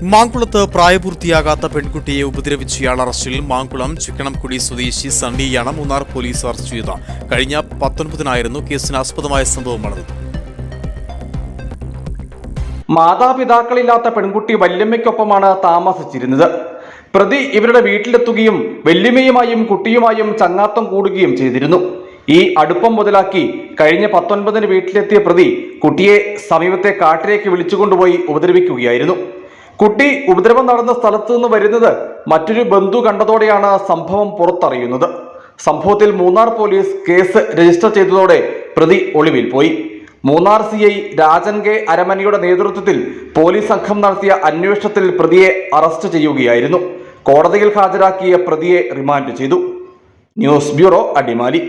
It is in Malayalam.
മാങ്കുളത്ത് പ്രായപൂർത്തിയാകാത്ത പെൺകുട്ടിയെ ഉപദ്രവിച്ചയാൾ അറസ്റ്റിൽ. മാങ്കുളം ചിക്കണംകുടി സ്വദേശി സണ്ണിയാണ് മൂന്നാർ പോലീസ് അറസ്റ്റ് ചെയ്തത്. കഴിഞ്ഞ 19-നായിരുന്നു കേസിന് ആസ്പദമായ സംഭവം നടന്നത്. മാതാപിതാക്കളില്ലാത്ത പെൺകുട്ടി വല്യമ്മയ്ക്കൊപ്പമാണ് താമസിച്ചിരുന്നത്. പ്രതി ഇവരുടെ വീട്ടിലെത്തുകയും വല്യമ്മയുമായും കുട്ടിയുമായും ചങ്ങാത്തം കൂടുകയും ചെയ്തിരുന്നു. ഈ അടുപ്പം മുതലാക്കി കഴിഞ്ഞ 19-ന് വീട്ടിലെത്തിയ പ്രതി കുട്ടിയെ സമീപത്തെ കാട്ടിലേക്ക് വിളിച്ചുകൊണ്ടുപോയി ഉപദ്രവിക്കുകയായിരുന്നു. കുട്ടി ഉപദ്രവം നടന്ന സ്ഥലത്തു നിന്ന് വരുന്നത് മറ്റൊരു ബന്ധു കണ്ടതോടെയാണ് സംഭവം പുറത്തറിയുന്നത്. സംഭവത്തിൽ മൂന്നാർ പോലീസ് കേസ് രജിസ്റ്റർ ചെയ്തതോടെ പ്രതി ഒളിവിൽ പോയി. മൂന്നാർ CI രാജൻ കെ അരമനയുടെ നേതൃത്വത്തിൽ പോലീസ് സംഘം നടത്തിയ അന്വേഷണത്തിൽ പ്രതിയെ അറസ്റ്റ് ചെയ്യുകയായിരുന്നു. കോടതിയിൽ ഹാജരാക്കിയ പ്രതിയെ റിമാൻഡ് ചെയ്തു. News bureau, Adimali.